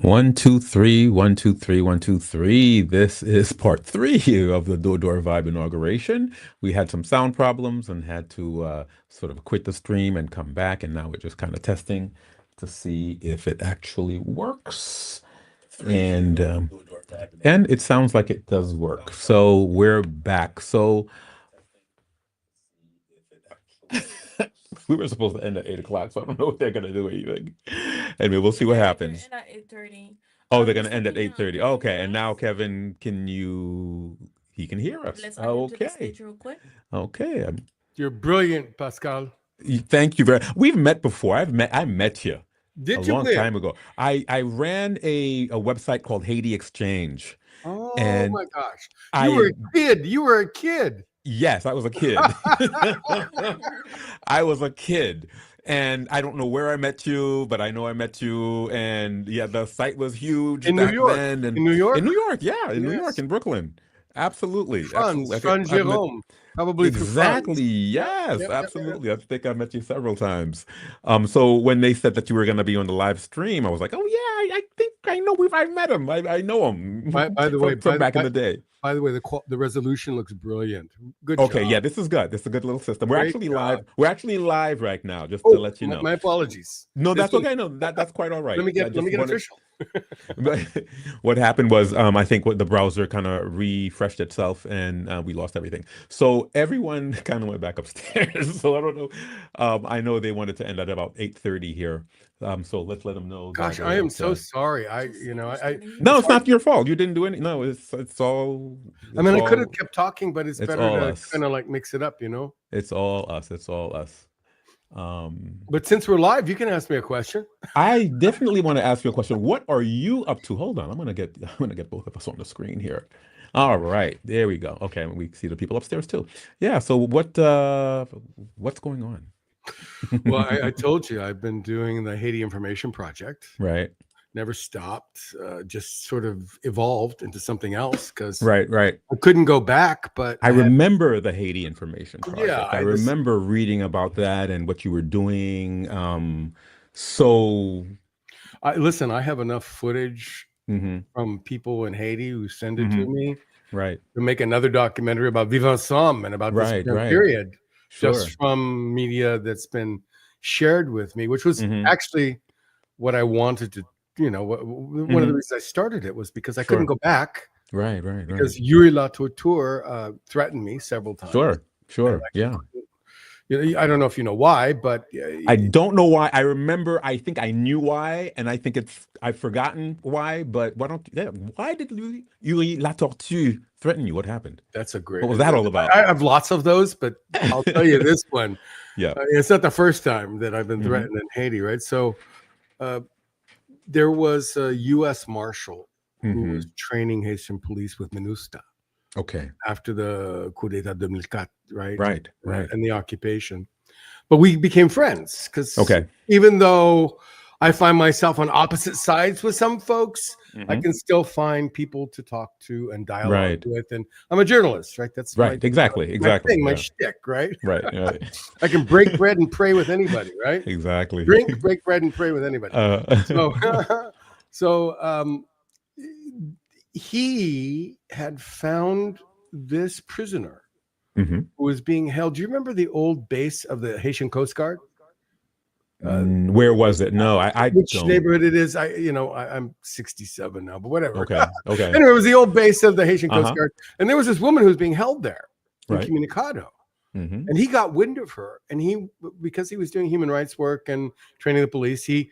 One, two, three, one, two, three, one, two, three. This is part three of the DodorVibe Inauguration. We had some sound problems and had to sort of quit the stream and come back, and now we're just kind of testing to see if it actually works. And it sounds like it does work. So we're back. So we were supposed to end at 8 o'clock, so I don't know if they're gonna do anything. Anyway, we'll see what happens. End at 8:30. Oh, they're gonna end at 8:30. Okay, and now Kevin, he can hear us. Let's add him to the stage real quick. Okay. You're brilliant, Pascal. Thank you very. We've met before. I met you a Did you long win? time ago. I ran a website called Haiti Exchange. Oh And my gosh. I- You were a kid. You were a kid. Yes, I was a kid. I was a kid. And I don't know where I met you, but I know I met you. And yeah, the site was huge In New back York. then. And In New York? In New York, yeah, in New Yes. York, in Brooklyn. Absolutely. Franz Absolutely. I think I've met- Jerome. Probably through Exactly. Franz. Yes, yep. absolutely. I think I met you several times. So when they said that you were going to be on the live stream, I was like, oh yeah, I think I know I met him. I know him. By the way, from back in the day. By the way, the resolution looks brilliant. Good Okay, job. yeah, this is good. This is a good little system. We're Great actually job. live. We're actually live right now, just Oh, to let you know. My apologies. No, This that's one- okay. No, that's quite all right. Let me I get just wanted- official. But what happened was, I think the browser kind of refreshed itself and we lost everything. So everyone kind of went back upstairs. So I don't know. I know they wanted to end at about 8:30 here. So let's let them know. Gosh, that I am it's, so sorry. I No, it's not your fault. You didn't do any. No, it's all. I mean, I it's could all- have kept talking, but it's it's better all to us. kind of like mix it up, you know. It's all us. It's all us. But since we're live, you can ask me a question. I definitely want to ask you a question. What are you up to? Hold on. I'm gonna get both of us on the screen here. All right, there we go. Okay, we see the people upstairs too. Yeah. So what's going on? Well, I told you I've been doing the Haiti Information Project. Right. Never stopped. Just sort of evolved into something else because Right. I couldn't go back. But I remember the Haiti Information Project. Yeah, I remember reading about that and what you were doing. So listen, I have enough footage mhm, from people in Haiti who send it to me right. to make another documentary about Vivre Ensemble and about this Right, right. period, Sure. just from media that's been shared with me, which was Mhm. actually what I wanted to. You know, one of the Mhm. reasons I started it was because I Sure. couldn't go back Right. because Yuri Latour threatened me several times. Sure. Yeah. You know, I don't know if you know why, but I don't know why. I remember. I think I knew why, and I think I've forgotten why. But why did Yuri Latortue threaten you? What happened? that's a great. What was that all about? I have lots of those, but I'll tell you this one. Yeah. It's not the first time that I've been Mhm. threatened in Haiti, right? So there was a U.S. Marshal who was training Haitian police with MINUSTA Okay. after the coup d'état 2004, right? Right. And the occupation. But we became friends because Okay. even though I find myself on opposite sides with some folks, I Mhm. can still find people to talk to and dialogue Right. with. And I'm a journalist, right? That's Right. Exactly. my thing, my Yeah. shtick, right? Right. I can break bread and pray with anybody, right? Exactly. Drink, break bread, and pray with anybody. So he had found this prisoner Mhm. who was being held. Do you remember the old base of the Haitian Coast Guard? Where was it? No, I Which don't. neighborhood it is? I'm 67 now, but whatever. Okay. Okay. Anyway, it was the old base of the Haitian Coast Uh-huh. Guard, and there was this woman who was being held there in Right. Communicado, Mhm. and he got wind of her, and because he was doing human rights work and training the police, he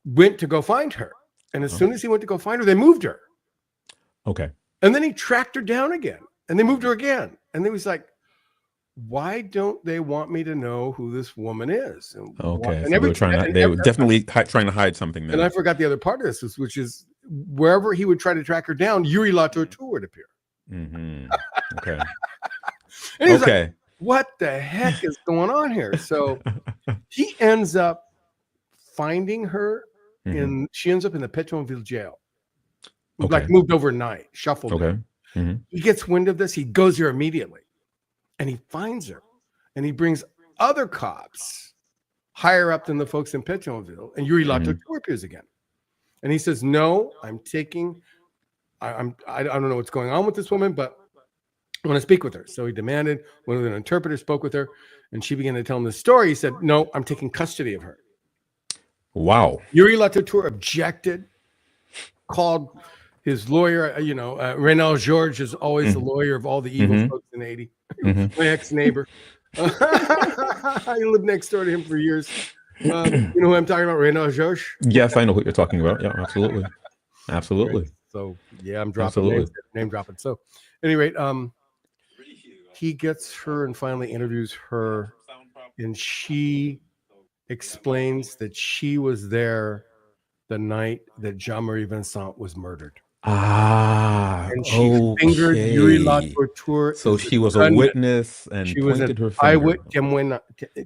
went to go find her, and as soon as he went to go find her, they moved her, Okay. and then he tracked her down again, and they moved her again, and then he was like, why don't they want me to know who this woman is? And Okay. and So they were definitely trying to hide something And there. I forgot the other part of this, which is wherever he would try to track her down, Yuri Latour would appear. Mhm. Okay. And he's like, Okay. what the heck is going on here? So he ends up finding her Mhm. she ends up in the Pétionville jail. Okay. Like moved overnight, shuffled. Okay. Mhm. He gets wind of this, he goes here immediately. And he finds her. And he brings other cops higher up than the folks in Pétionville. And Yuri Latour appears again. And he says, no, I'm taking, I don't know what's going on with this woman, but I want to speak with her. So he demanded, went with an interpreter, spoke with her, and she began to tell him the story. He said, no, I'm taking custody of her. Wow. Yuri Latour objected, called his lawyer, Reynal George is always the lawyer of all the evil folks in Haiti. My ex-neighbor. I lived next door to him for years. You know who I'm talking about, Reynal George? Yes, I know what you're talking about. Yeah, absolutely. Absolutely. Right. So, yeah, I'm dropping name dropping. So, at any rate, he gets her and finally interviews her, and she explains that she was there the night that Jean-Marie Vincent was murdered. And she fingered Yuri Latour. So she was a witness and she was pointed her finger. finger.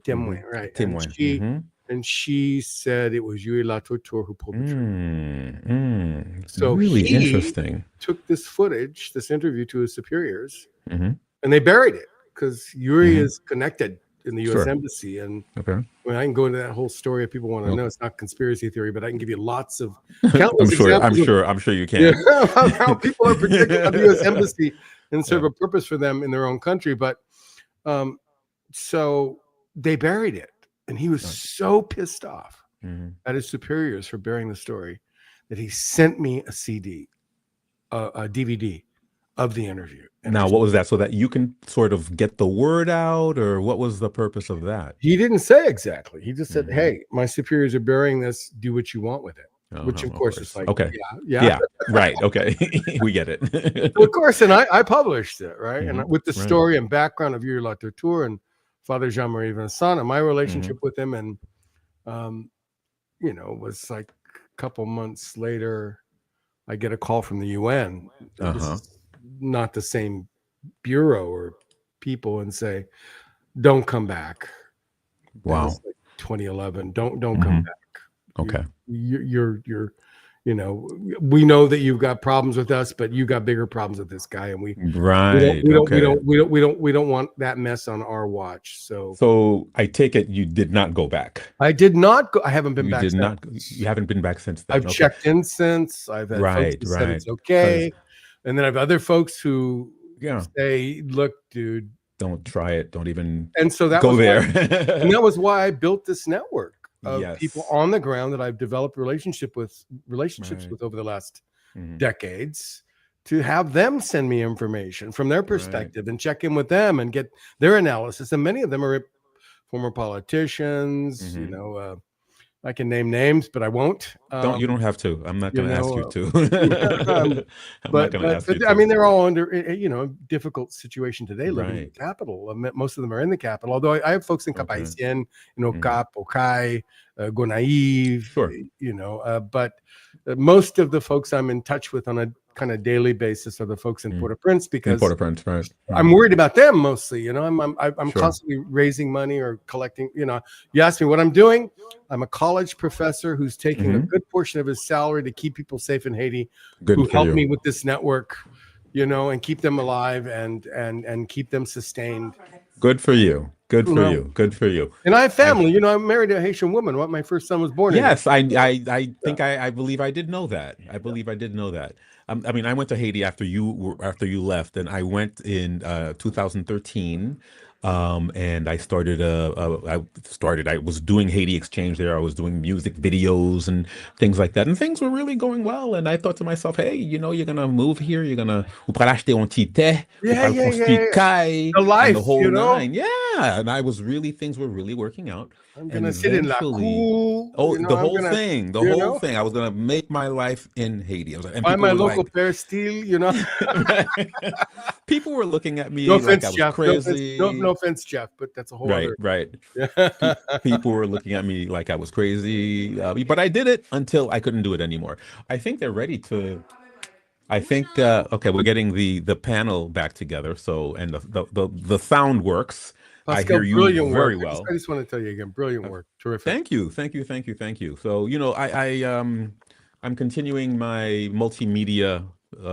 Témoin, right. Témoin. And she said it was Yuri Latour who pulled the trigger. So really he interesting. took this footage, this interview, to his superiors, and they buried it because Yuri is connected in the U.S. Embassy. And I can go into that whole story if people want to know. It's not conspiracy theory, but I can give you lots of countless examples. I'm sure you can. How people are protected by the U.S. Embassy and serve a purpose for them in their own country. But so they buried it, and he was so pissed off at his superiors for burying the story that he sent me a CD, a DVD of the interview. And now, what was that? So that you can sort of get the word out, or what was the purpose of that? He didn't say exactly. He just said, "Hey, my superiors are burying this. Do what you want with it." Which, of course, is like, yeah, right, okay, we get it. Well, of course, and I published it, right, and with the story and background of Yuri Latour and Father Jean-Marie Vincent and my relationship with him, and it was like a couple months later, I get a call from the UN. This is not the same bureau or people, and say, "Don't come back." Wow. Like 2011. Don't come back. Okay. You're we know that you've got problems with us, but you got bigger problems with this guy, and we don't want that mess on our watch. So I take it you did not go back. I did not go. I haven't been back. You haven't been back since then. I've checked in since. I've had folks who said it's okay, and then I have other folks who say, "Look, dude, don't try it. Don't even." And so that go was there. And that was why I built this network of people on the ground that I've developed relationships with over the last decades, to have them send me information from their perspective and check in with them and get their analysis. And many of them are former politicians. I can name names, but I won't. You don't have to. I'm not going to ask you to. I mean, they're all under a difficult situation today, living in the capital. Most of them are in the capital. Although I have folks in Cap Haitien, Cap, Okai, Gonaive, but most of the folks I'm in touch with on a kind of daily basis are the folks in Port-au-Prince, because I'm worried about them mostly. I'm constantly raising money or collecting. You ask me what I'm doing. I'm a college professor who's taking a good portion of his salary to keep people safe in Haiti, who helped me with this network, and keep them alive and keep them sustained. Good for you. Good for you. Good for you. And I have family. I'm married to a Haitian woman. My first son was born. Yes, I believe I did know that. I believe I did know that. I mean, I went to Haiti after you left, and I went in 2013. And I started I was doing Haiti exchange there. I was doing music videos and things like that, and things were really going well. And I thought to myself, hey, you're gonna move here, you're gonna acheter un tite, the life, and the whole nine. And things were really working out. I'm gonna sit in La Cour. The whole thing. I was gonna make my life in Haiti. I was like, buy my local pair steel. People were looking at me like I was crazy. No offense, Jeff, but that's a whole other. Right. People were looking at me like I was crazy, but I did it until I couldn't do it anymore. I think they're ready to. I think okay, we're getting the panel back together. So, and the sound works. Pascal, I hear you very work. well. I just want to tell you again, brilliant work, terrific. Thank you. So I'm continuing my multimedia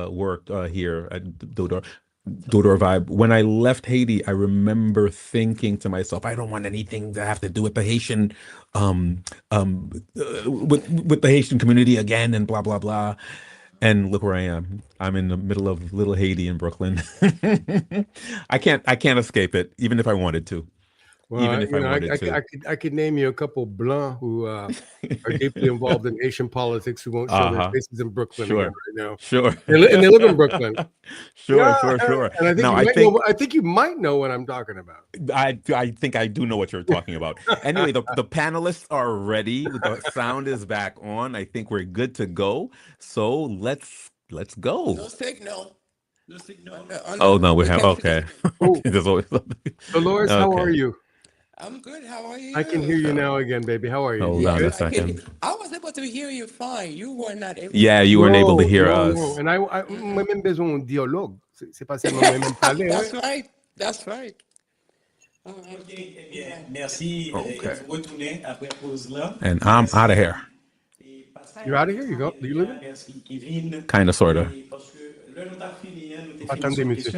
work here at Dodor. DodorVibe, when I left Haiti, I remember thinking to myself, I don't want anything to have to do with the Haitian, with the Haitian community again, and blah blah blah. And look where I am. I'm in the middle of little Haiti in Brooklyn. I can't escape it, even if I wanted to. Even Well, if I wanted to. I could name you a couple blancs who are deeply involved in Haitian politics who won't show their faces in Brooklyn again right now. Sure. And they live in Brooklyn. Sure. And I think Now, I think you might know what I'm talking about. I think I do know what you're talking about. Anyway, the panelists are ready. The sound is back on. I think we're good to go. So let's go. No signal. No signal. Oh no, we have okay. There's always Dolores, how are you? I'm good. How are you? I can hear you now again, baby. How are you? Hold on a second. I was able to hear you fine. You were not able. Yeah, you weren't able to hear us. No. And moi-même besoin d'un dialogue. C'est pas seulement moi-même parler. That's right. That's right. Merci. Retourner après pause là. And I'm out of here. You're out of here? You go? Do you live in? Kind of, sort of. Attendez, monsieur.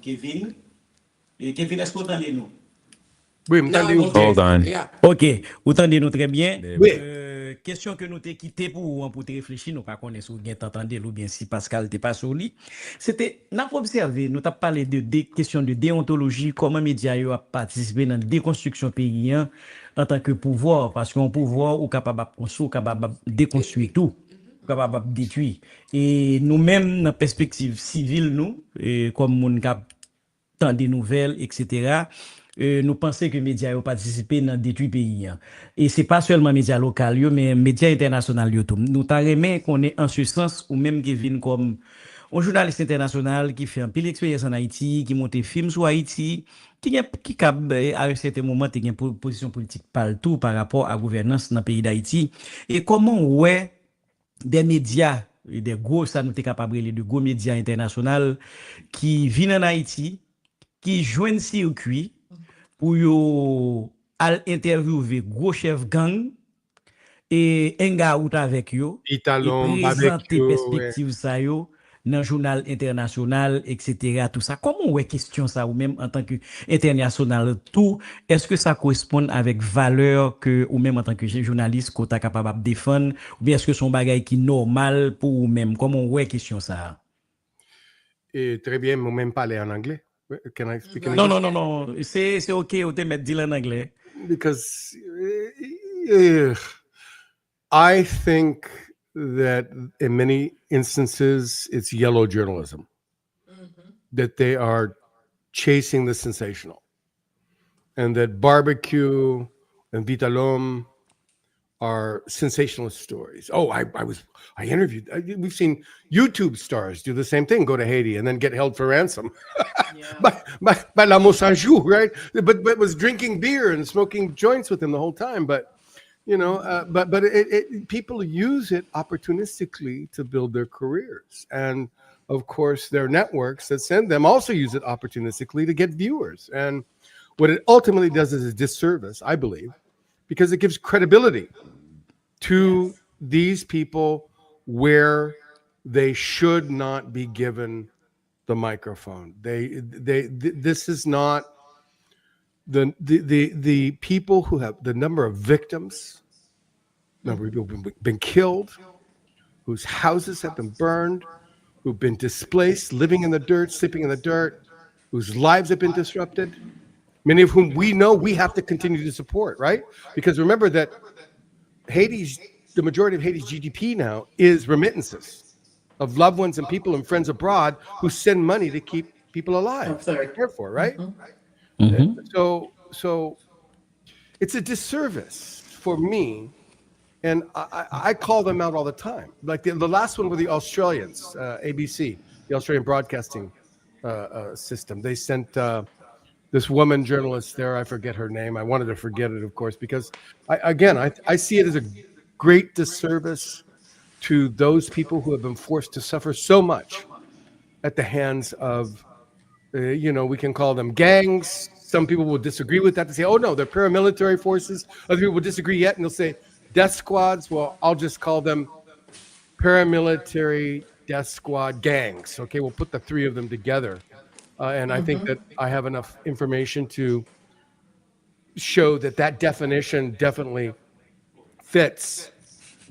Kevin. Kevin, est-ce que vous entendez nous? Oui, m'entendez vous? Hold on. Ok, vous entendez-nous très bien. Oui. Question que nous t'ai quitté pour te réfléchir, nous pas connaître si vous t'entendez ou bien si Pascal t'es pas sur lui. C'était, n'a pas observé, nous t'as parlé de des questions de déontologie, comment médias a participé dans la déconstruction pays en tant que pouvoir, parce qu'un pouvoir ou capable de construire, capable de déconstruire tout, capable de détruire. Et nous-mêmes, dans la perspective civile, nous, comme mon cap, tant des nouvelles, etc., nous pensons que les médias ont participé dans détruire pays. Et ce n'est pas seulement les médias locaux, mais les médias internationaux. Nous t'arrêtons qu'on est en ce sens, ou même Kevin comme un journaliste international qui fait un peu d'expérience en Haïti, qui monte des films sur Haïti, qui a à un certain moment une position politique partout par rapport à la gouvernance dans le pays d'Haïti. Et comment, ouais, des médias, des gros, ça nous est capable de gros médias internationaux qui viennent en Haïti, qui joignent circuit, pour yo al interviewer gros chef gang et enga out avec yo et présenter perspective ça yo dans journal international etc. tout ça comment ouais question ça ou même en tant que international tout est-ce que ça correspond avec valeur que ou même en tant que journaliste qu'on est capable de défendre ou bien est-ce que son bagage qui normal pour ou même comment ouais question ça et très bien moi même parler en anglais. Can I speak in English? No. C'est OK, on te met dire en anglais. Because I think that in many instances it's yellow journalism. That they are chasing the sensational. And that barbecue and Vitalom are sensationalist stories. Oh, I interviewed. We've seen YouTube stars do the same thing. Go to Haiti and then get held for ransom by La Mossanjou, right? But was drinking beer and smoking joints with him the whole time. But you know, but people use it opportunistically to build their careers, and of course, their networks that send them also use it opportunistically to get viewers. And what it ultimately does is a disservice, I believe, because it gives credibility to these people where they should not be given the microphone. This is not the people who have the number of victims, number of people who've been killed, whose houses have been burned, who've been displaced, living in the dirt, sleeping in the dirt, whose lives have been disrupted, many of whom we know we have to continue to support, right? Because remember that the majority of Haiti's GDP now is remittances of loved ones and people and friends abroad who send money to keep people alive, cared for, right? Mm-hmm. So it's a disservice for me, and I call them out all the time. Like the last one were the Australians, ABC, the Australian Broadcasting System. They sent this woman journalist there, I forget her name. I wanted to forget it, of course, because I see it as a great disservice to those people who have been forced to suffer so much at the hands of, we can call them gangs. Some people will disagree with that. They say, oh no, they're paramilitary forces. Other people will disagree yet, and they'll say death squads. Well, I'll just call them paramilitary death squad gangs. Okay, we'll put the three of them together. And I think that I have enough information to show that that definition definitely fits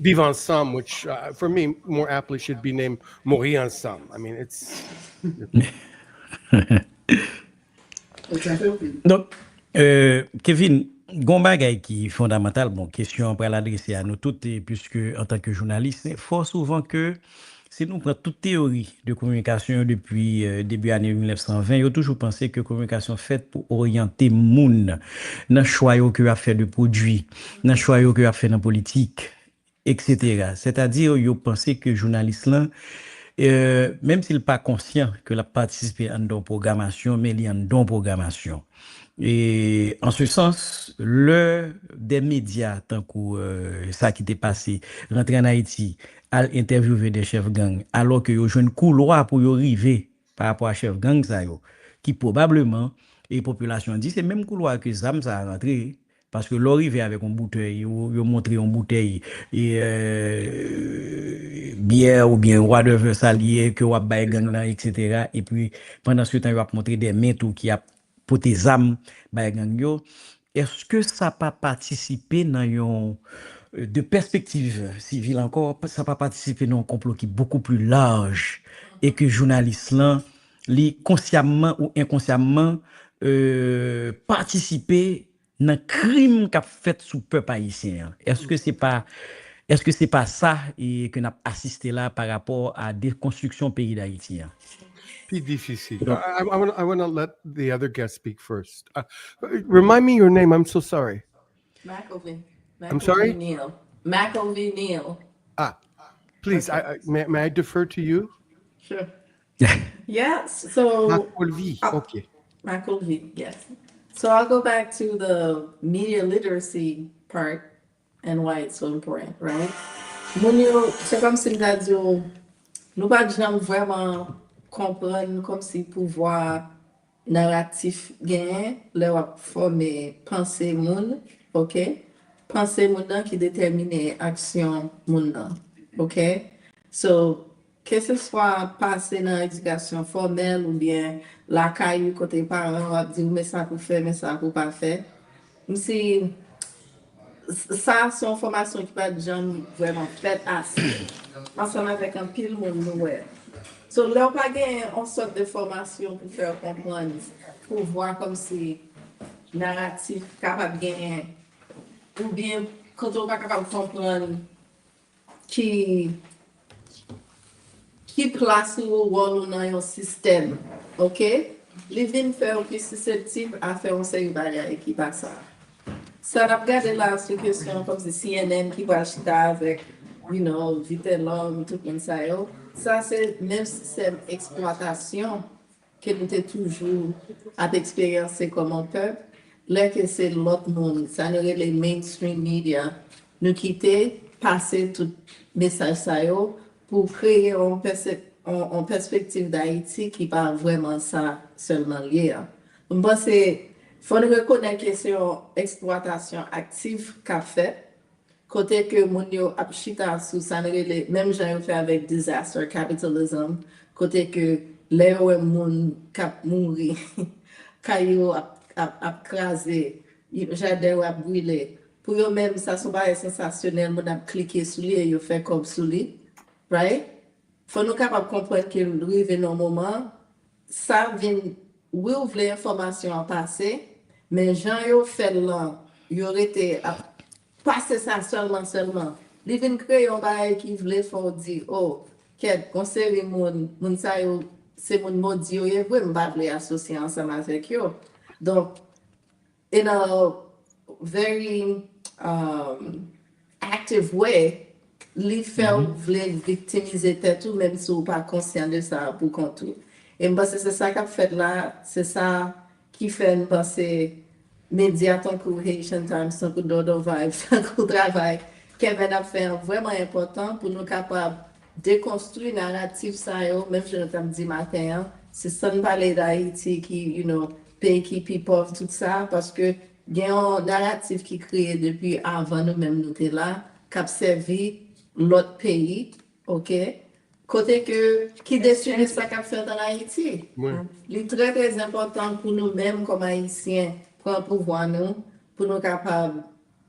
vivre ensemble, which for me more aptly should be named mourir ensemble. I mean, it's Donc, Kevin, gon bagay qui est fondamental, bon, question pour l'adresser à nous toutes, et puisque en tant que journaliste, fort souvent que si nous prenons toute théorie de communication depuis début année 1920, il a toujours pensé que communication faite pour orienter moun dans le choix que a fait de produits, dans le choix que a fait dans politique, etc. C'est-à-dire, il a pensé que journaliste là, même s'il n'est pas conscient que la participé à une programmation, mais il y a une programmation. Et en ce sens, des médias, tant que ça qui était passé, rentrer en Haïti, à interviewer des chefs gang, alors que y a un couloir pour y arriver par rapport à chef gang, ça, qui probablement, et population dit, c'est le même couloir que Zam ça a rentré. Parce que l'arrivée avec une bouteille, ils montré une bouteille et bière ou bien whatever salier que wap bay gang là, etc. Et puis pendant ce temps, ils ont montré des mains tout qui a poté zam bay gang yo. Est-ce que ça pas participé dans yon de perspective civile encore, ça pas participé dans un complot qui est beaucoup plus large et que journalistes là, li consciemment ou inconsciemment participer dans crime qu'a fait sous peuple haïtien. Est-ce que c'est pas ça et que n'a assisté là par rapport à des constructions pays d'Haïti? Puis difficile. I want to let the other guest speak first. Remind me your name. I'm so sorry. McElvey. I'm sorry? Neal. McElvey Neal. Please, may I defer to you? Sure. Yes. So McElvey. Okay. McElvey. Yes. So I'll go back to the media literacy part and why it's so important, right? C'est comme si nous pas jamais vraiment comprendre comme si pouvoir narratif gain, leur former penser moun, ok? Penser moun qui détermine action moun, ok? So, que ce soit passé dans l'éducation formelle ou bien la caillou côté parents va dire mais ça pour faire mais ça pour pas faire. Si ça c'est une formation qui pas jamais vraiment faite assez. Ensemble avec un pile monde ouais. So là pas gagner une sorte de formation pour faire comprendre pour voir comme si narratif capable gagner ou bien quand on pas capable comprendre qui place ou rôle dans un système, ok? Les vins faire plus susceptible à faire un série de bagages qui passe ça. Ça n'a pas regardé là sur question comme si CNN qui va acheter avec, vite l'homme, tout comme ça. Ça, c'est même système d'exploitation que nous avons toujours à expériencer comme un peuple. Là que c'est l'autre monde, ça nous les mainstream media, nous quitter, passer tout message ça pour créer une perspective d'Haïti qui pas vraiment ça seulement lié. Bon, c'est faut reconnaître que c'est une exploitation active qu'a fait côté que mon yo a chita sous ça même j'ai fait avec disaster capitalism côté que les moun cap mourir caillou a crasé jardin a brûlé pour eux même ça sont pas sensationnel mon a cliqué sur lui et yo fait comme sur lui right faut nous capable comprendre que nous arrive un moment ça vient ouvre l'information en passé mais Jean yo fait là il aurait été à passer ça seulement il vient créer un bail qui voulait faire dire oh quel conseil mon ça yo c'est mon maudit yo et vraiment pas les associer ensemble avec yo donc in a very active way les faire voulait victimiser tout même si ou pas conscient de ça pour contour et c'est ça qu'a fait là c'est ça qui fait penser médias tant que Haitian Times tant que DodorVibe tant que travail Kevin a fait vraiment important pour nous capables déconstruire narratif ça yo même je t'ai dit matin c'est ça nous parler d'Haïti qui pays qui pauvre tout ça parce que il y a un narratif qui créé depuis avant nous même nous étions là qui a servi l'autre pays, ok, côté que qui décide ça qu'a fait en Haïti. Ouais. C'est très très important pour nous-mêmes comme Haïtiens prendre pouvoir nous pour nous capables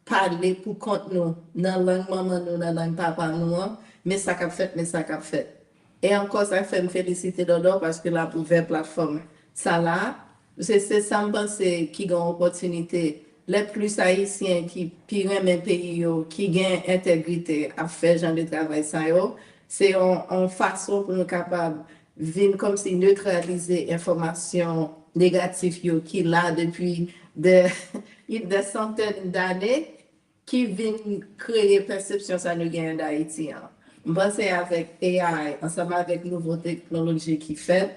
parler pour compte nous dans la langue maman nous dans la langue papa nous mais ça qu'a fait. Et encore ça fait me féliciter Dodo parce que la ouvert plateforme ça là c'est ça me pense qui a une opportunité les plus haïtiens qui pire mes pays yo, qui gagnent intégrité à faire genre de travail ça yo, c'est en façon pour nous capable venir comme si neutraliser information négative yo qui là depuis des centaines d'années qui viennent créer perception ça nous gagne d'Haïti. Je pense avec AI ensemble avec nouvelles technologies qui fait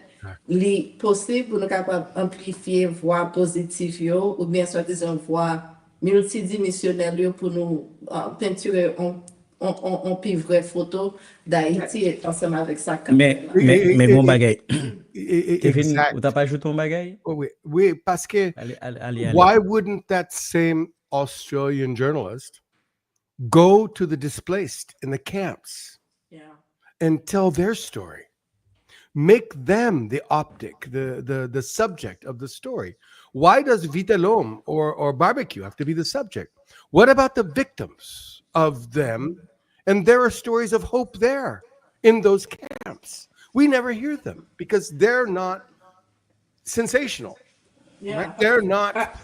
li possible pour nous capable amplifier voix positive yo, ou bien soi-disant voix multidimensionnelle yo, pour nous peinturer on plus vraie photo d'Haïti ensemble avec ça. Mais mon bagay. Kevin, Exact. ou t'as pas ajouté ton bagay? Oh, oui, parce que Allez. why wouldn't that same Australian journalist go to the displaced in the camps and tell their story? Make them the optic, the subject of the story. Why does Vitalom or barbecue have to be the subject? What about the victims of them? And there are stories of hope there in those camps. We never hear them because they're not sensational. Right? They're not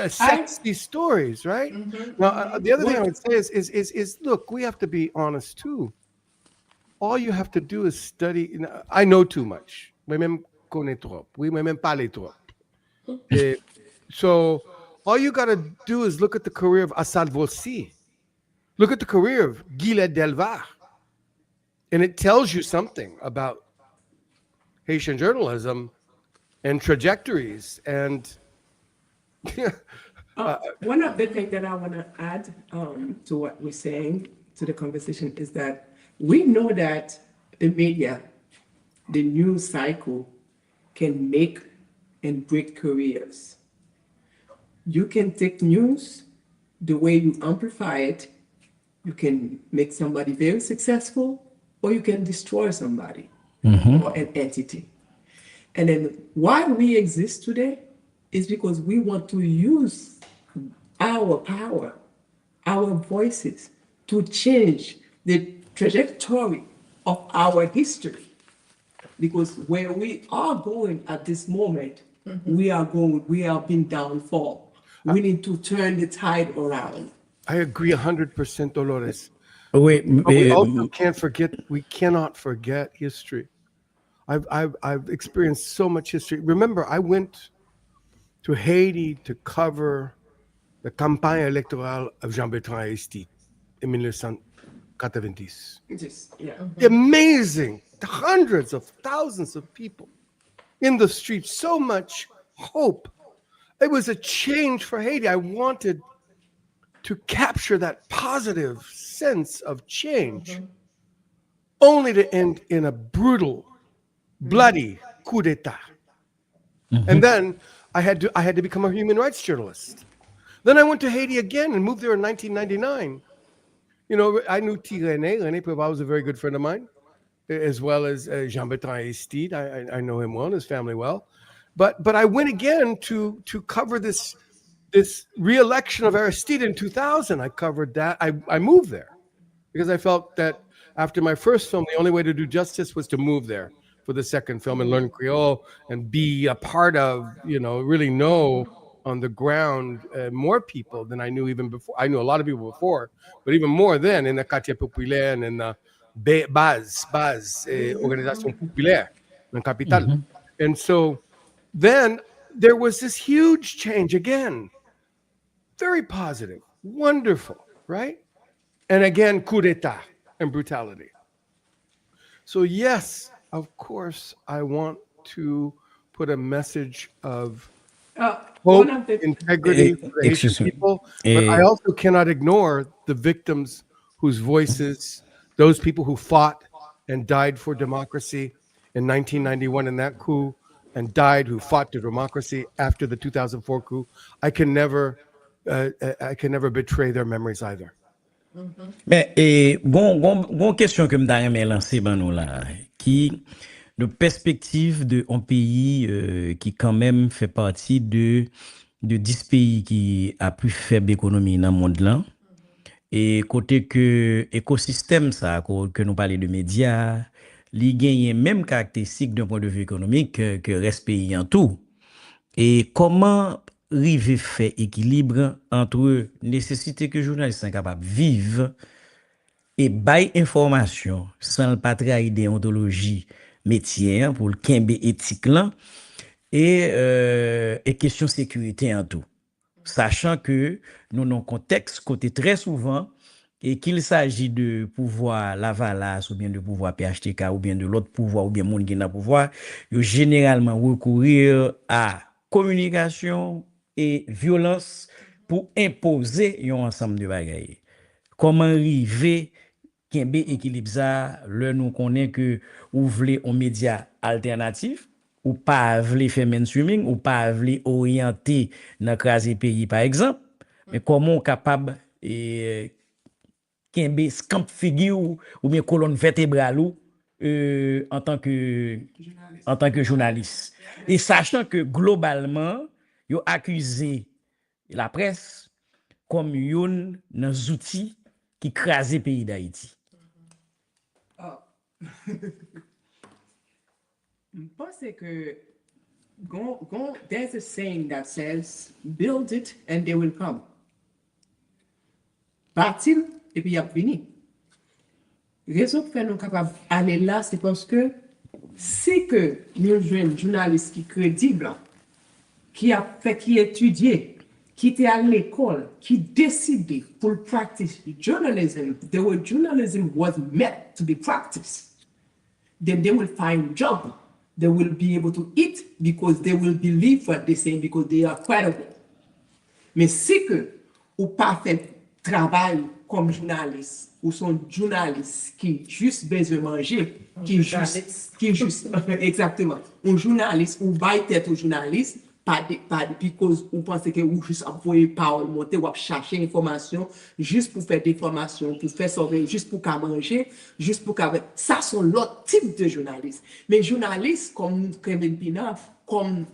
sexy stories, right? Now, the other thing I would say is look, we have to be honest too. All you have to do is study. I know too much. Moi-même connais trop. Oui, moi-même parler trop. So all you got to do is look at the career of Assad Vossi. Look at the career of Gilles Delvar. And it tells you something about Haitian journalism and trajectories. And one of the things that I want to add to what we're saying to the conversation is that we know that the media, the news cycle, can make and break careers. You can take news, the way you amplify it, you can make somebody very successful, or you can destroy somebody or an entity. And then why we exist today is because we want to use our power, our voices, to change the trajectory of our history. Because where we are going at this moment, we are being downfall. We need to turn the tide around. I agree 100%, Dolores. Oui, But we also we cannot forget history. I've experienced so much history. Remember, I went to Haiti to cover the campagne électorale of Jean-Bertrand Aristide in 1990. Just, Amazing. Hundreds of thousands of people in the streets. So much hope. It was a change for Haiti. I wanted to capture that positive sense of change, only to end in a brutal, bloody coup d'etat. And then I had to become a human rights journalist. Then I went to Haiti again and moved there in 1999. You know, I knew T. René Préval was a very good friend of mine, as well as Jean-Bertrand Aristide. I know him well and his family well. But I went again to cover this re-election of Aristide in 2000. I covered that. I moved there because I felt that after my first film, the only way to do justice was to move there for the second film and learn Creole and be a part of, really know on the ground more people than I knew even before. I knew a lot of people before, but even more then in the Quartier Populaire and in the base, Organisation Populaire in Capitale. And so then there was this huge change again. Very positive, wonderful, right? And again, coup d'etat and brutality. So yes, of course, I want to put a message of hope, integrity for the Haitian people, but I also cannot ignore the victims whose voices, those people who fought and died for democracy in 1991 in that coup, and died who fought for democracy after the 2004 coup. I can never betray their memories either. Mais bon question que m'ta lancé ben nous là qui de perspective de un pays qui quand même fait partie de 10 pays qui a plus faible économie dans le monde là et côté que écosystème ça que nous parlons de médias li gagne même caractéristique d'un point de vue économique que reste pays en tout. Et comment arriver faire équilibre entre nécessité que journalistes sont capables de vivre et bail information sans le pas trahir déontologie métier hein, pour le kembe éthique là et question sécurité en tout. Sachant que nous avons un contexte côté très souvent et qu'il s'agit de pouvoir Lavalas ou bien de pouvoir PHTK ou bien de l'autre pouvoir ou bien monde qui n'a pouvoir, ils généralement recourir à communication et violence pour imposer un ensemble de bagailles. Comment arriver kembe équilibre ça, le nous connaît que ou voulez un média alternatif ou pas voulez faire mainstreaming ou pas voulez orienter dans craser pays par exemple, mais comment on capable et kembe scamp figure ou bien colonne vertébrale en tant que journaliste. Et sachant que globalement, yo accusé la presse comme yon dans outils qui crase pays d'Haïti. Oh. Je pense que there's a saying that says, build it and they will come. Bâtir et puis il y a fini. Raison pour faire nous capables d'aller là, c'est parce que c'est que nous jeunes journalistes qui crédibles, qui étudié, qui était à l'école, qui décidé pour practice journalism, the way journalism was meant to be practiced, then they will find job. They will be able to eat because they will believe what they say because they are credible. Mais c'est que ou pas fait travail comme journaliste, ou sont journalistes qui juste besoin de manger, qui juste exactement, un journaliste ou bail tête au journaliste, pas because ou pensez que ou juste envoyer parole monter ou chercher information juste pour faire des formations, pour faire sauver, juste pour qu'à manger, juste pour qu'à ça sont l'autre type de journalistes. Mais journalistes comme Kevin Pina, comme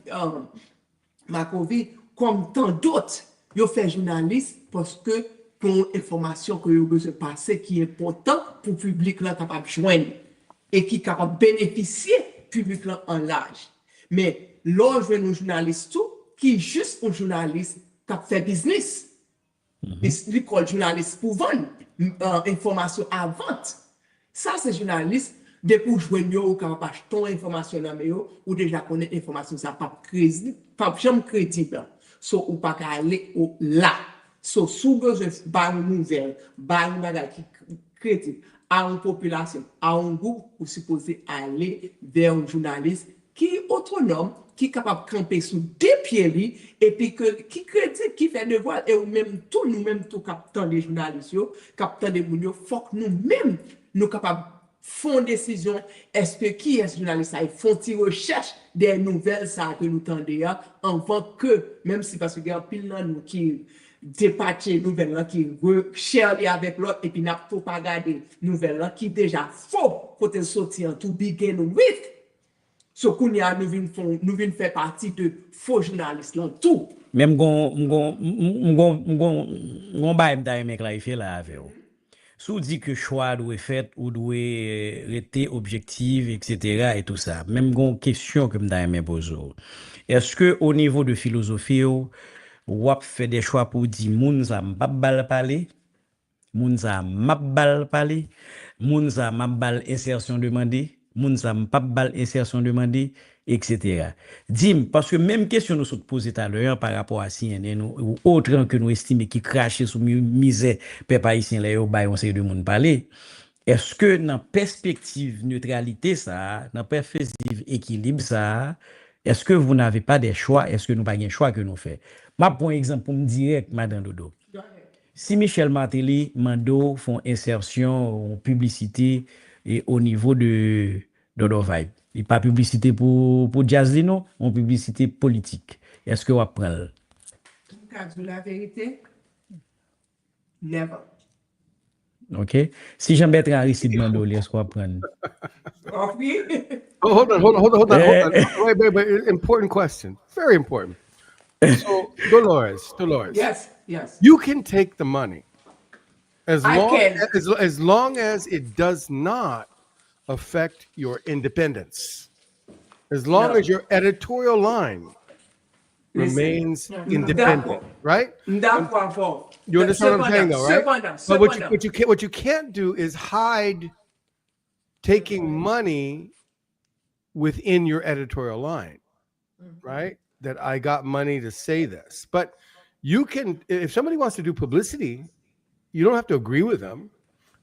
Makovi, comme tant d'autres, ils font journaliste parce que pour information que vous besoin passer qui est important pour le public là capable joindre et qui capable bénéficier public là en large. Mais là je veux un journaliste tout qui est juste un journaliste qui fait business. L'école journaliste pour vendre information à vente. Ça c'est journaliste depuis que joindre ou capable acheter information dans ou déjà connaître information ça pas jamais crédible. So ou pas aller là. So, sous besoin de nouvelles, de bagage qui crédible à une population, à un groupe, vous supposez aller vers un journaliste qui est autonome, qui est capable de camper sous deux pieds, et puis qui critique, qui fait devoir, et même tout, nous-mêmes, tout captant des journalistes, captant des mounions, faut que nous-mêmes, nous capables font décision, est-ce que qui est ce journaliste, ils font des recherches des nouvelles, ça que nous tendons, avant que, même si parce qu'il y a pile dans nous qui dépatcher nouvelles là qui share avec l'autre et puis n'a pas regarder nouvelles là qui déjà faux côté sorti en to begin with. So qu'on y a nous vinn faire partie de faux journalistes là tout. Même gon bail m'ta aimé clarifier là avec vous. Sous dit que choix doit fait ou doit rester objectif etc. et tout ça. Même gon question que m'ta aimé poser. Est-ce que au niveau de philosophie ou fait des choix pour dire moun ça m'a bal parler, moun ça m'a bal parler, moun ça m'a bal insertion demandée, moun ça m'a pas bal insertion demandée, etc. Dim, parce que même question nous sommes posée tout à l'heure par rapport à CNN ou autre que nous estimons qui crache sous misère peuple haïtien là yo bay on série de monde parler. Est-ce que dans perspective neutralité ça, dans perspective équilibre ça, est-ce que vous n'avez pas des choix, est-ce que nous pas un choix que nous fait? Ma pour exemple pour me direct madame Dodo. Si Michel Martelly Mando font insertion en publicité et au niveau de DodorVibe, il pas publicité pour Jazz non, en publicité politique. Est-ce que vous apprenez? Pour dire la vérité, never. OK? Si Jean-Bertrand Aristide Mando, est-ce qu'on va prendre? Coffee. Oh, hold on. Eh, Wait. Important question. Very important. So, Dolores, Yes. you can take the money as I long can. as long as it does not affect your independence. As long No. as your editorial line Listen. remains independent, right? You understand what I'm saying, though, right? But what you can't do is hide taking money within your editorial line, right? That I got money to say this. But you can, if somebody wants to do publicity, you don't have to agree with them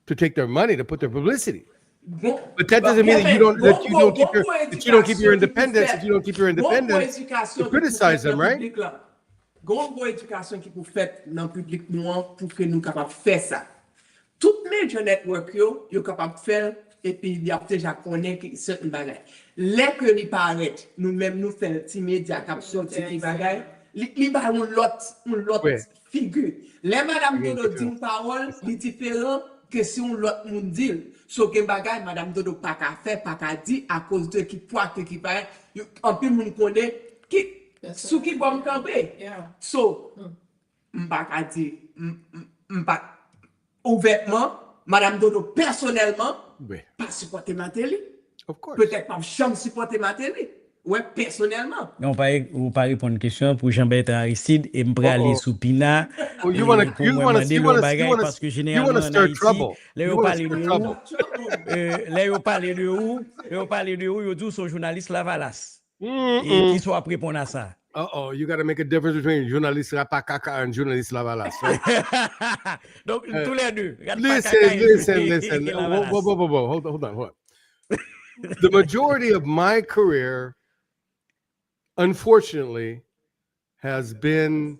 to take their money to put their publicity. But that doesn't mean that you don't keep your independence. If you don't keep your independence, to criticize them, right? Gon bon éducation qui pour fait dans public nous pour que nous capable faire ça. Tout major network yo capable faire et puis il y a déjà connaît certaines bagages. Les que li paraît, nous même nous fait petit média cap sorti qui bagages, li ba un l'autre figure. Les madame Dodo dit une parole, li différent que si on l'autre monde dit. So que bagages madame Dodo pas qu'à faire, pas qu'à dire à cause de qui pointe qui paraît, en plus moun connaît qui sou qui bon camper. So, m'pa ka di, m'pa ouvertement, Madame Dodo personnellement, pas supporter ma télé. Of course. Peut-être pas jamais supporter ma télé. Ouais, personnellement. On pas répondre à une question pour Jean-Bertrand Aristide et m'pa aller sous Pina. You want to start trouble. Là yo parler de où, yo dit son journaliste Lavalas. Et qui soit répondre à ça. You got to make a difference between journaliste Rapakaka and journaliste Lavalas, right? Donc, tous les deux. Listen. Whoa. Hold on. The majority of my career, unfortunately, has been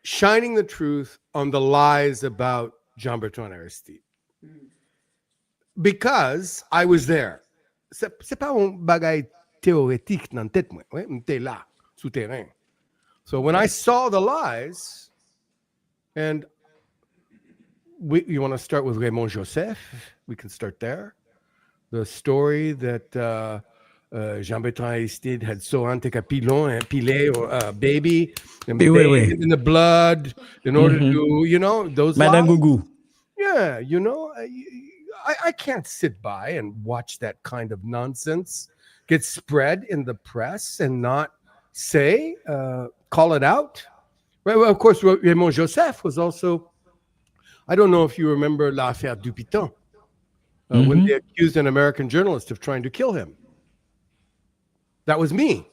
shining the truth on the lies about Jean-Bertrand Aristide. Because I was there. C'est pas un bagay théorétique dans tête moi, ouais, m'étais là, souterrain. So when I saw the lies, and you want to start with Raymond Joseph, we can start there. The story that Jean-Bertrand Aristide had sown take a pilon and pilé or a baby and in the blood in order to, those Madame lies. Gougou. Yeah, I can't sit by and watch that kind of nonsense get spread in the press and not say, call it out. Right. Well, of course, Raymond Joseph was also, I don't know if you remember l'affaire Dupiton, when they accused an American journalist of trying to kill him. That was me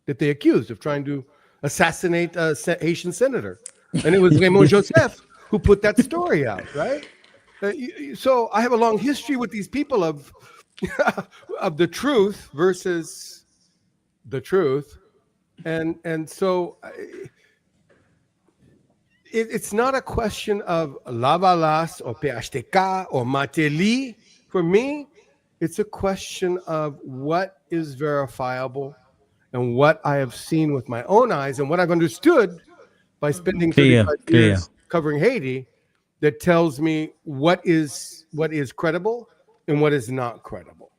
that they accused of trying to assassinate a Haitian senator. And it was Raymond Joseph who put that story out, right? So I have a long history with these people of the truth versus the truth. And so it's not a question of Lavalas or PHTK or Mateli. For me, it's a question of what is verifiable and what I have seen with my own eyes and what I've understood by spending 35 years covering Haiti, that tells me what is credible and what is not credible.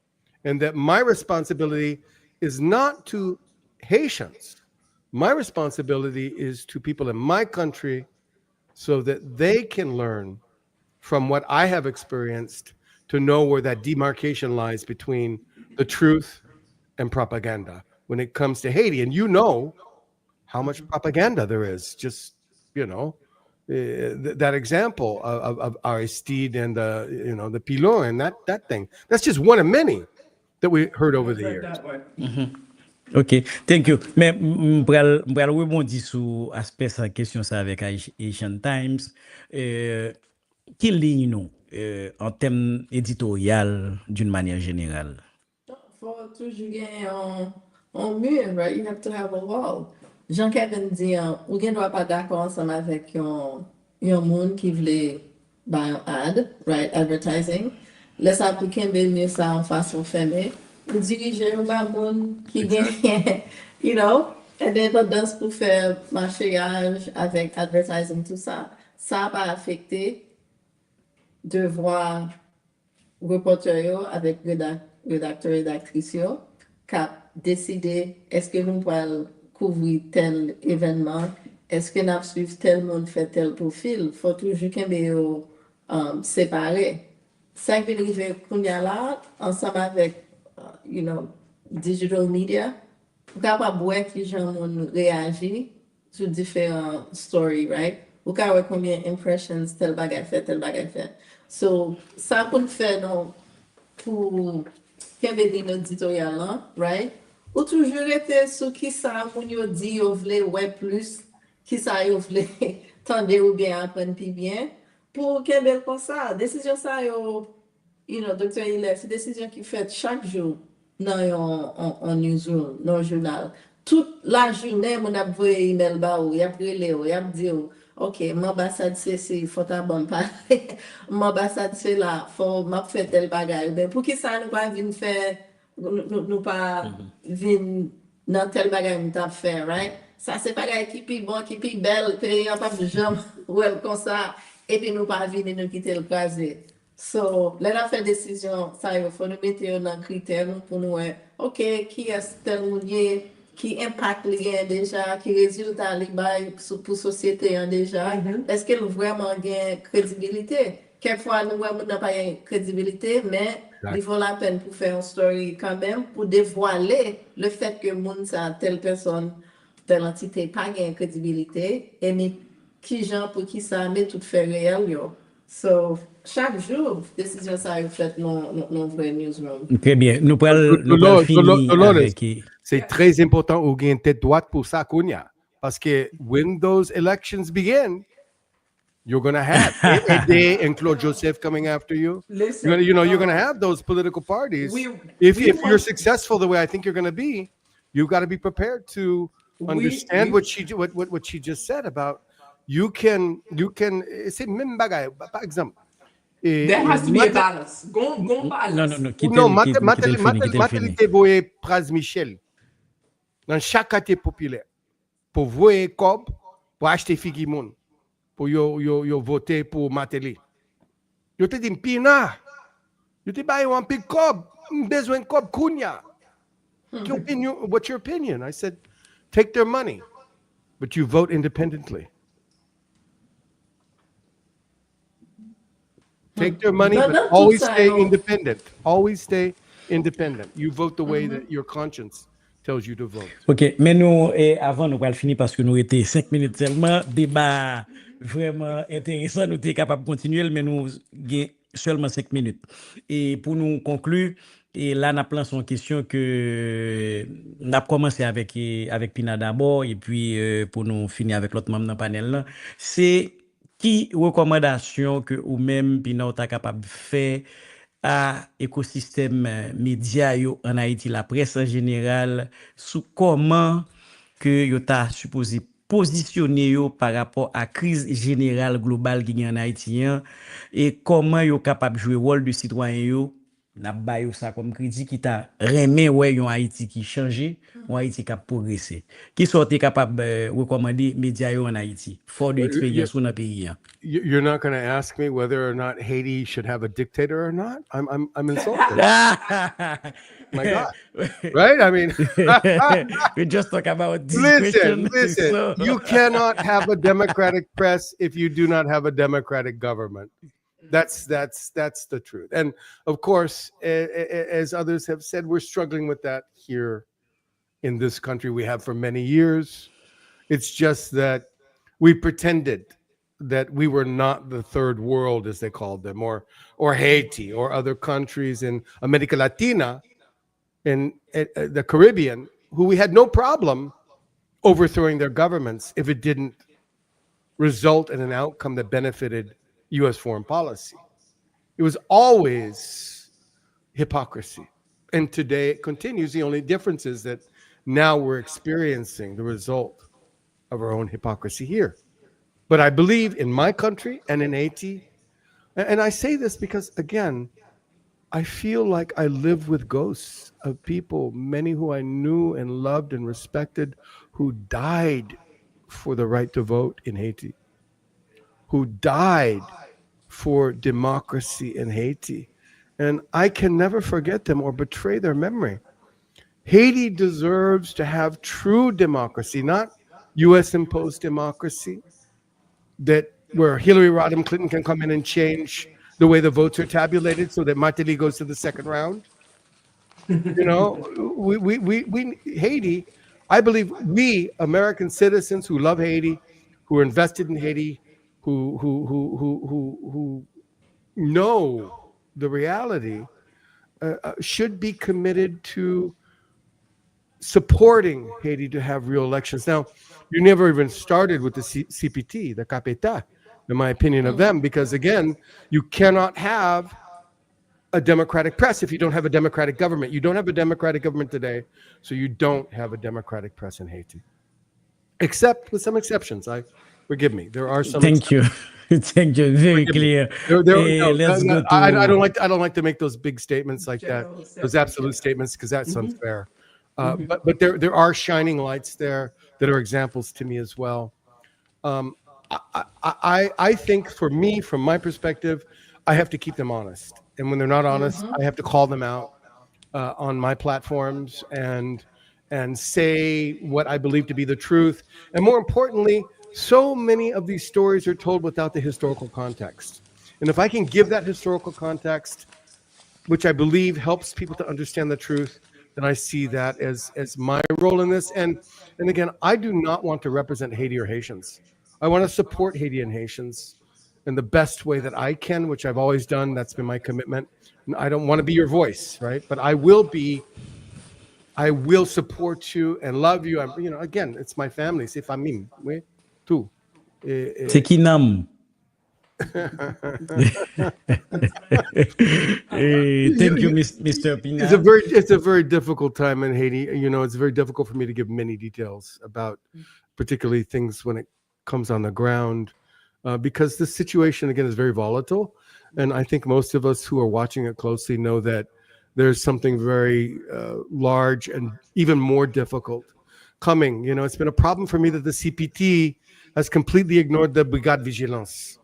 And that my responsibility is not to Haitians. My responsibility is to people in my country so that they can learn from what I have experienced to know where that demarcation lies between the truth and propaganda when it comes to Haiti. And you know how much propaganda there is. Just, that example of Aristide and the pilon and that thing. That's just one of many that we heard over the years. OK, thank you. Mais m'pral rebondir sur aspect sa question ça avec Asian Times. Quelle ligne nous en termes éditorial d'une manière générale? Faut toujours gagner un mur, right? You have to have a wall. Jean-Kevin dit, ou gen doit pas d'accord ensemble avec un monde qui voulait un ad, right? Advertising. Laisse appliquer mieux ça en façon fermée. Ou diriger un monde qui gagne, indépendance pour faire marchage avec advertising, tout ça. Ça va affecter de voir reporter yo avec rédacteur rédactrice yo cap décider est-ce que nous allons couvrir tel événement, est-ce que nous suivre tel monde fait tel profil, faut toujours qu'on yo séparé. Ça qui arrive qu'on y a là ensemble avec digital media, pour capable voir qui gens réagit sur différents stories, right? Ou voir combien impressions tel bagage fait. So, ça pour faire non pour qu'elle ait une éditorial là, right? Ou toujours été sur qui ça moun yo dit yo vle ouais plus, qui ça yo vle tendre ou bien apprendre puis bien pour qu'elle ait comme ça. Décision ça yo docteur Hilaire, c'est décision qui fait chaque jour dans un newsroom, dans un journal. Toute la journée, mon a envoyé email ba ou, y a brûlé ou, y a dit OK, l'ambassade c'est faut ta bonne parler. L'ambassade c'est là, faut m'a fait tel bagage. Ben pour qui ça nous pas venir faire nous pas venir dans tel bagage nous t'a fait, right? Ça c'est bagage qui pi bon, qui pi belle, puis on pas jamais ouais comme ça et puis nous pas venir nous quitter le croisé. So, là, on fait décision, ça, il faut nous mettre dans critère pour nous, OK, qui est tel monde qui impacte les gains déjà, qui résultat les bails pour la société déjà, est-ce qu'elle vraiment gagne crédibilité? Quelquefois, nous, on n'a pas de crédibilité, mais il faut la peine pour faire une story quand même, pour dévoiler le fait que monde ça, telle personne, telle entité, pas gagne crédibilité, et mais qui gens pour qui ça met tout fait réel, yo. So, chaque jour, décision ça est faite dans vrai newsroom. Très bien. Nous pourrons finir avec... C'est très important ou gain tête droite pour ça, Kounia. Parce que when those elections begin, you're going to have Ede and Claude Joseph coming after you. Listen, you're going to have those political parties. If you're successful the way I think you're going to be, you've got to be prepared to understand what she just said about you can say même bagay par exemple. There has to be a balance. Go balance. Non, matérialité voye Praz Michel dans chaque quartier populaire pour voyer cob pour acheter figi moun pour yo voter pour Matéli. Yo te dit pina. Yo te baye un big cob, besoin cob kunya. What's your opinion? I said take their money, but you vote independently. Take their money, but always stay independent. Always stay independent. You vote the way that your conscience tells you to vote. OK, mais nous, avant, nous allons finir parce que nous étions 5 minutes seulement. Débat vraiment intéressant. Nous étions capables de continuer, mais nous avons seulement 5 minutes. Et pour nous conclure, et là, nous avons son question que nous avons commencé avec Pina d'abord, et puis pour nous finir avec l'autre membre dans le panel, c'est qui recommandation que ou même Pina est capable de faire à écosystème média en Haïti, la presse en général, sous comment que yo ta supposé positionner yo par rapport à crise générale globale qui est en Haïti et comment yo capable jouer rôle de citoyen yo n'a ba yo ça comme critique qui t'a remet ouais yon Haïti qui changer, un Haïti qui a progressé. Qui sont capable recommander média yo en Haïti fort de expérience dans pays. You're not going to ask me whether or not Haiti should have a dictator or not? I'm insulted. My God. Right? I mean, we just talk about this listen. So. You cannot have a democratic press if you do not have a democratic government. That's the truth. And of course, as others have said, we're struggling with that here in this country. We have for many years. It's just that we pretended that we were not the third world, as they called them, or Haiti, or other countries in America Latina, in the Caribbean, who we had no problem overthrowing their governments if it didn't result in an outcome that benefited U.S. foreign policy. It was always hypocrisy. And today it continues. The only difference is that now we're experiencing the result of our own hypocrisy here. But I believe in my country and in Haiti, and I say this because, again, I feel like I live with ghosts of people, many who I knew and loved and respected, who died for the right to vote in Haiti, who died for democracy in Haiti. And I can never forget them or betray their memory. Haiti deserves to have true democracy, not US imposed democracy, that where Hillary Rodham Clinton can come in and change the way the votes are tabulated so that Martelly goes to the second round. You know, we Haiti, I believe we American citizens who love Haiti, who are invested in Haiti, who know the reality, should be committed to supporting Haiti to have real elections. Now, you never even started with the CPT, the Capeta, in my opinion, of them, because again, you cannot have a democratic press if you don't have a democratic government. You don't have a democratic government today, so you don't have a democratic press in Haiti, except with some exceptions. Forgive me. There are some. Thank you. Thank you. Very clear. Let's go to. I don't like to make those big statements like that. Those absolute statements, because that's unfair. But there are shining lights there that are examples to me as well. I think for me, from my perspective, I have to keep them honest. And when they're not honest, I have to call them out on my platforms and say what I believe to be the truth. And more importantly, so many of these stories are told without the historical context. And if I can give that historical context, which I believe helps people to understand the truth, then I see that as my role in this. And again, I do not want to represent Haiti or Haitians. I want to support Haiti and Haitians in the best way that I can, which I've always done. That's been my commitment. And I don't want to be your voice, right? But I will support you and love you. Again, it's my family. C'est famille. Oui, tout. C'est qui n'aime. Thank you, Mr. Pina. It's a very difficult time in Haiti. It's very difficult for me to give many details about particularly things when it comes on the ground, because the situation, again, is very volatile. And I think most of us who are watching it closely know that there's something very large and even more difficult coming. It's been a problem for me that the CPT has completely ignored the brigade vigilance.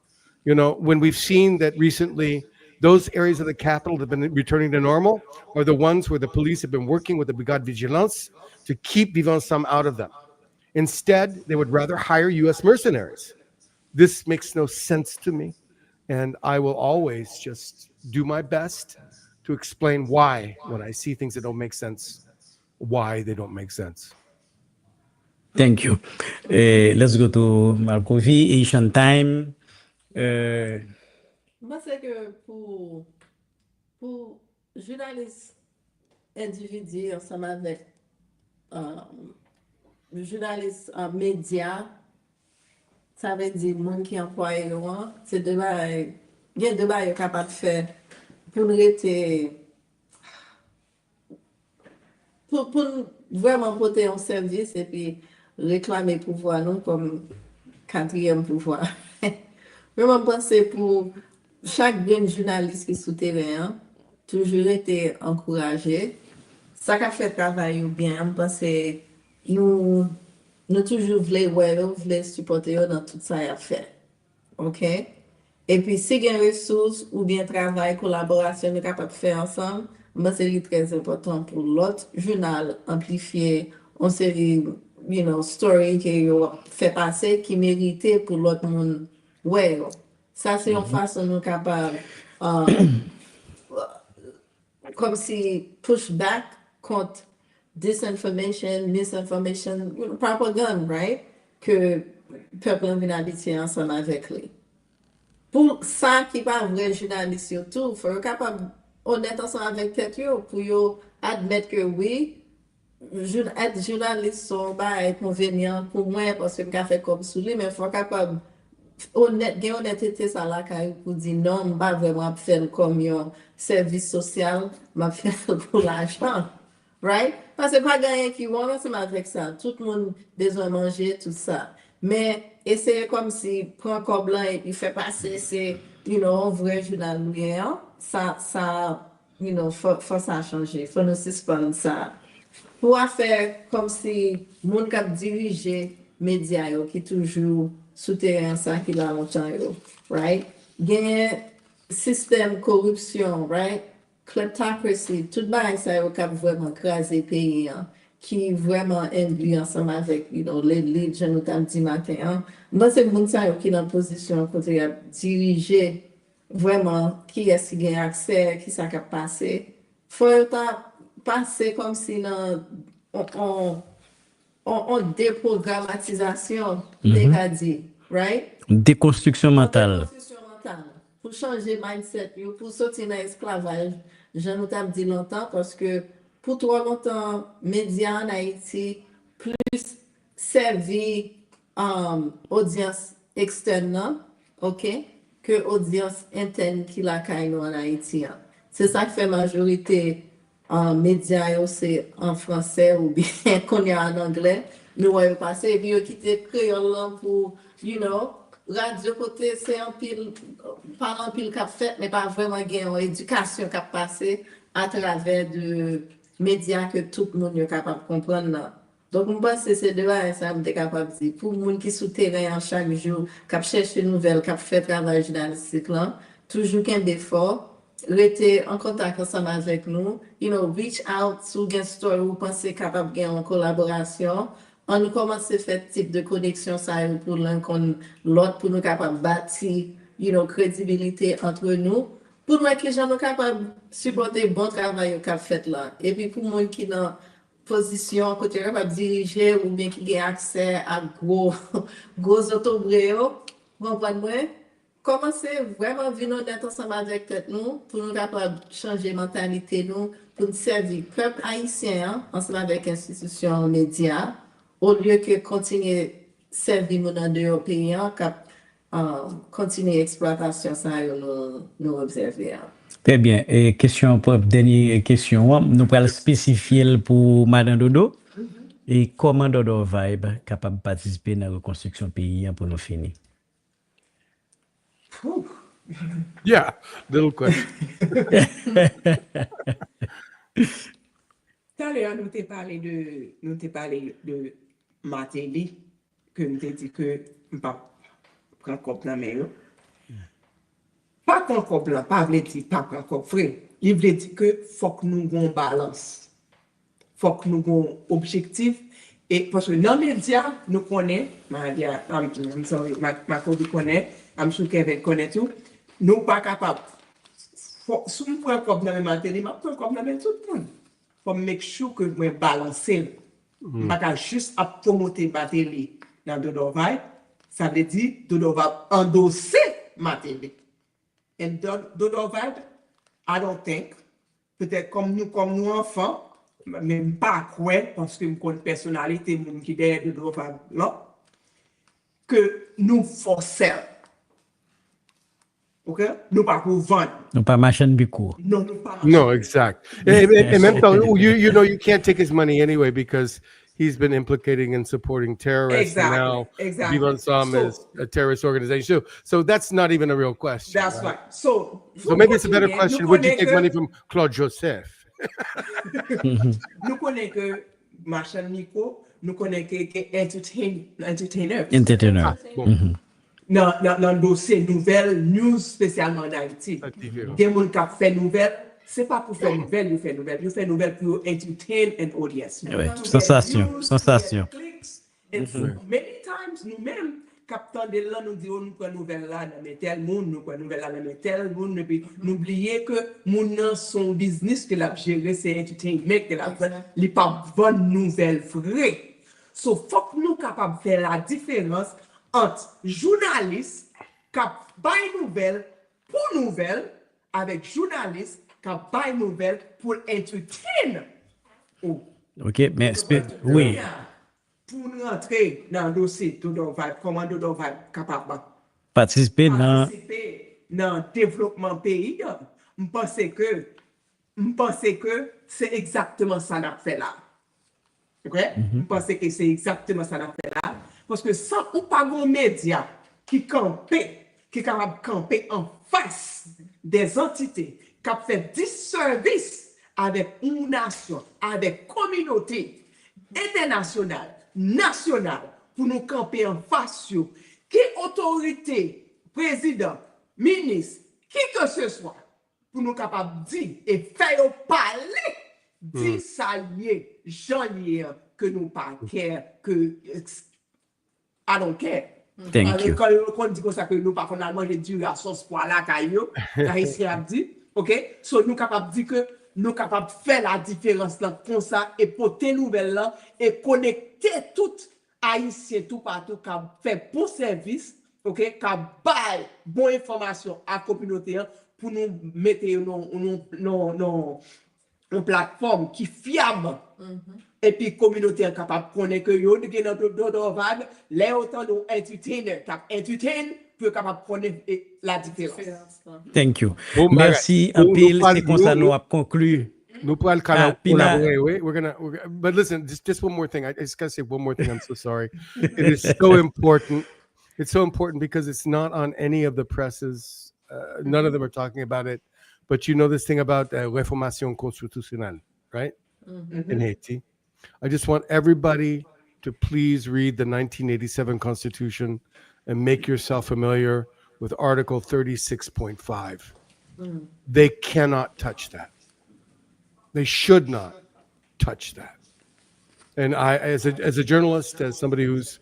When we've seen that recently, those areas of the capital that have been returning to normal are the ones where the police have been working with the brigade vigilance to keep Vivant Ensemble out of them. Instead, they would rather hire U.S. mercenaries. This makes no sense to me. And I will always just do my best to explain why, when I see things that don't make sense, why they don't make sense. Thank you. Let's go to Marcovi, Asian Time. Moi, c'est que pour journalistes individus ensemble avec journalistes en médias, ça veut dire monde qui emploie c'est de bail, il y a de bail capable de faire pour nous rester pour vraiment porter un service et puis réclamer pouvoir nous comme quatrième pouvoir. Vraiment penser pour chaque jeune journaliste qui est sous terrain, toujours été encouragé. Ça qui a fait travail bien, je pense que nous toujours voulons supporter dans tout ça à faire. OK? Et puis, si il y a des ressources ou bien travail, collaboration, nous sommes capables de faire ensemble, c'est très important pour l'autre journal amplifier une série, story qui fait passer, qui méritait pour l'autre monde. Ouais, ça c'est une façon nous capable comme si push back contre disinformation, misinformation, propagande, right? Que peuple vient habiter ensemble avec lui. Pour ça qui pas vrai journaliste surtout, faut être capable honnête ensemble avec tête pour admettre que oui, être journaliste sont pas inconvénient pour moi parce que je fait comme sous lui, mais faut capable honnêteté ça là pour dire non, pas vraiment faire comme un service social, m'a faire pour l'argent. Right? Parce que pas gagner qui vont ensemble avec ça. Tout le monde besoin de manger, tout ça. Mais essayer comme si prend un corps blanc et puis fait passer, c'est, un vrai journal lumière. Ça, faut ça changer. Faut nous suspendre ça. Pour faire comme si monde qui dirige médias qui toujours souterrain ça qui l'a longtemps, right? gen système corruption, right? Kleptocracy, tout bagay sa yo kap vraiment krasé pays an, qui vraiment imbu ensemble avec, l'élite, je nous t'am dit matin, hein. Moi, c'est moun sa yo qui dans position côté a diriger vraiment qui est-ce qui gagne accès, qui ça kap passé. Faut yo ta passer comme si on déprogrammatisation, dit, right? Déconstruction mentale. Déconstruction mentale. Pour changer mindset, pour sortir dans l'esclavage, je nous t'ai dit longtemps parce que pour trop longtemps, médias en Haïti plus servi audience externe, ok, que audience interne qui la caille en Haïti. C'est ça qui fait majorité en médias, c'est en français ou bien qu'on y a en anglais. Nous voyons passer et puis quitter créole pour, radio côté c'est un pile, pas un pile qu'a fait, mais pas vraiment gain éducation qu'a passé à travers de médias que tout le monde est capable de comprendre là. Donc, je pense que c'est de là ça me capable de dire. Pour les gens qui sont terrain chaque jour, qui cherchent des nouvelles, qui fait travail journalistique là, toujours qu'un effort, rester en contact ensemble avec nous, reach out sur une story ou penser capable de gagner en collaboration. On nous commence à faire type de connexion ça pour l'autre pour nous capable bâtir, crédibilité entre nous. Pour nous que les gens sont capables de supporter le bon travail qu'on fait là. Et puis pour moi qui dans position côté capable de diriger ou bien qui a accès à gros autobréaux, comprenez-moi? Commencer vraiment venir honnête ensemble avec nous pour nous capables de changer mentalité nous pour nous servir peuple haïtien ensemble avec institutions médias au lieu que continuer servir mon dans pays continuer l'exploitation ça nous observer. Très bien. Et dernière question, nous allons spécifier pour Madame Dodo. Et comment DodorVibe est capable de participer dans la reconstruction pays pour nous finir? Yeah, little question. Tout à l'heure, nous t'ai parlé de Matéli, que nous t'ai dit que nous pas prendre compte dans mais pas prendre compte là, pas veut dire pas prendre compte frère. Il veut dire que faut que nous ayons balance. Faut que nous ayons objectif et parce que dans les médias nous connaissons, ma copine connaît, je Kevin connaît tout, nous pas capable. Si nous prenons comme dans le matin, nous prenons comme dans tout le monde. Pour make sure que nous balancer. Pas juste à promouvoir Matéli dans DodorVibe, ça veut dire DodorVibe endosser Matéli. Et DodorVibe, I don't think, peut-être comme nous enfants, même pas quoi, parce que nous connaissons personnalité, nous qui derrière DodorVibe là, que nous forçons. OK? Nous pas pour vendre. Nous pas machine bicourt. Non, nous pas. No, exact. And même temps, you can't take his money anyway because he's been implicating and supporting terrorists. Exactly. And now Exactly. Bilan Sam is a terrorist organization too. So that's not even a real question. That's right. So maybe it's a better question. Would you take money from Claude Joseph? Nous connaissons que Marshall Nico, nous connaissons que entertainer. Dans le dossier nouvelles, news spécialement en Haïti. Des gens qui fait nouvelles, c'est pas pour faire nouvelles, ils font nouvelles pour entertain an audience. Oui, sensation. Many times, nous-mêmes, captant de là, nous disons, nous prenons nouvelles là, dans tel monde, nous prenons nouvelles là, dans tel monde, et puis nous oublions que mon son business que la gérer, c'est entertainment, que la n'est pas bonne nouvelle vraie. So, faut que nous capables de faire la différence entre journalistes qui baillent nouvelles pour nouvelles avec journalistes qui baillent nouvelles pour entertain. OK, mais oui. Pour nous entrer dans le dossier DodorVibe, comment DodorVibe est capable de participer dans le développement pays, je pense que c'est exactement ça qu'on a fait là. OK? Je pense que c'est exactement ça qu'on a fait là. Parce que sans ou pas de médias qui est capable de camper en face des entités, qui fait du service avec une nation, avec une communauté internationale, nationale, pour nous camper en face, qui autorité, président, ministre, qui que ce soit, pour nous capables de dire et faire parler, dire ça y est, j'en y que nous pas care, que I don't care. Thank you. Quand on dit comme ça que nous pas qu'on a mangé du à sauce poil là caillou, ici a dit, OK? So nous capables de dire que nous capables de faire la différence là comme ça et porter nouvelle là et connecter tout haïtien tout partout qui fait bon service, OK? Qui bail bonne information à la communauté pour nous mettre une plateforme qui fiable. Et puis, communauté est capable de connaître que yo, de dans DodorVibe, les autant de entertainer, pour capable de connaître la différence. Thank you. Bon, Merci un pile, c'est comme ça nous a conclu. No puedo Ah, Pina- collaborate. We're gonna, but listen, just one more thing. I just gotta say one more thing. I'm so sorry. It is so important. It's so important because it's not on any of the presses. None of them are talking about it. But you know this thing about reformation constitutionnelle, right? In Haiti. I just want everybody to please read the 1987 Constitution and make yourself familiar with Article 36.5. They cannot touch that. They should not touch that. And I, as a journalist, as somebody who's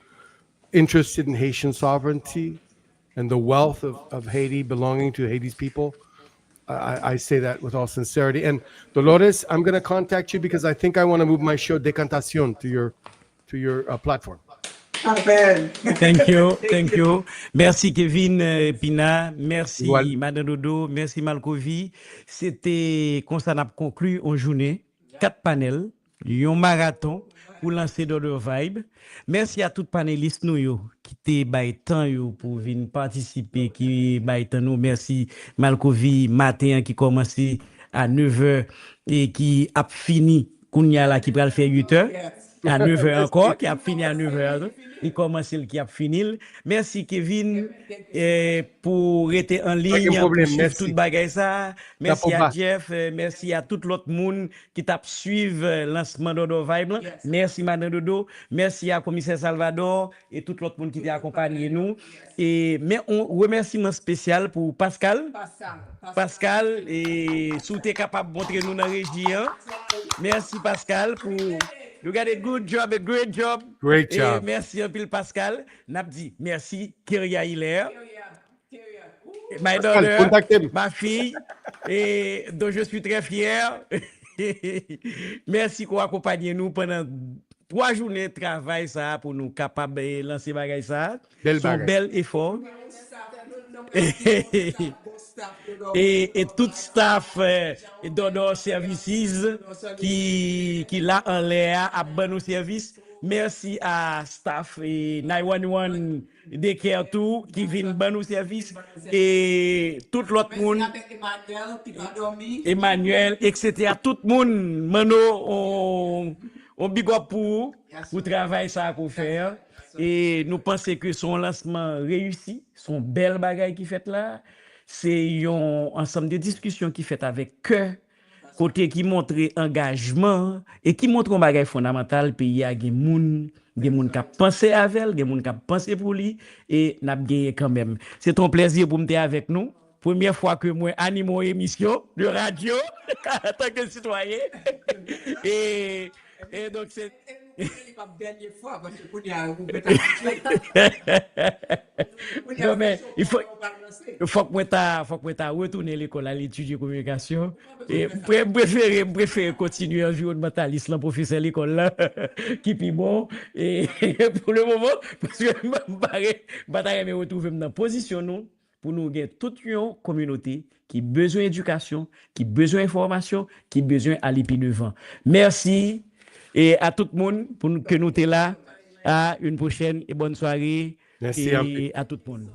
interested in Haitian sovereignty and the wealth of Haiti belonging to Haiti's people, I say that with all sincerity. And Dolores, I'm going to contact you because I think I want to move my show Decantación to your platform. Amen. Thank you, thank you. Merci Kevin Pina, merci Voilà. Madame Dodo, merci Malcovi. C'était comme ça n'a conclu en journée, 4 panels, un marathon pour lancer DodorVibe. Merci à tous les panélistes nous yo, qui te bay temps yo pour venir participer, qui bay temps nous. Merci Malcovi matin qui commençait à 9h et qui a fini Kounia là qui va faire 8h. À 9h encore, qui a fini à 9h. Il commence, qui a fini. Merci Kevin pour être en ligne, pour suivre tout bagay ça. Merci à Jeff, merci à tout l'autre monde qui t'a suivi le lancement de DodorVibe. Merci Madame Dodo, merci à commissaire Salvador et tout l'autre monde qui t'a accompagné nous. Et mais un remerciement spécial pour Pascal. Pascal, et si tu es capable de montrer nous dans la région. Merci Pascal pour... You got a good job, a great job. Great job. Et merci un peu Pascal. Napdi, merci Kyria Hiller. My daughter, ma fille, et dont je suis très fier. Merci pour accompagner nous pendant 3 journées de travail ça pour nous capables de lancer bagay ça. Son bel effort. Et tout staff Dodor Services qui là en l'air à bon service. Merci à staff 911 Daycare tout qui vient bon service et tout l'autre monde Emmanuel etc. Tout le monde Mano on big up pour travail ça qu'on faire. Et nous pensons que son lancement réussi, son bel bagage qui fait là, c'est un ensemble de discussions qui fait avec cœur, côté qui montre engagement et qui montre un bagage fondamental. Pays a des gens qui pensent avec, des gens qui pensent pour lui et n'a gagné quand même. C'est un plaisir pour me avec nous. Première fois que moi anime une émission de radio en tant que citoyen. Et donc c'est non, mais il faut que moi ta retourner l'école à l'étudier communication et préférer continuer environnementaliste là professeur l'école là qui puis bon et pour le moment parce que bataille me retrouver dans position nous pour nous gagner toute une communauté qui besoin d'éducation, qui besoin d'information, qui besoin aller plus devant. Merci. Et à tout le monde pour que nous sommes là. À une prochaine et bonne soirée. Merci et à tout le monde.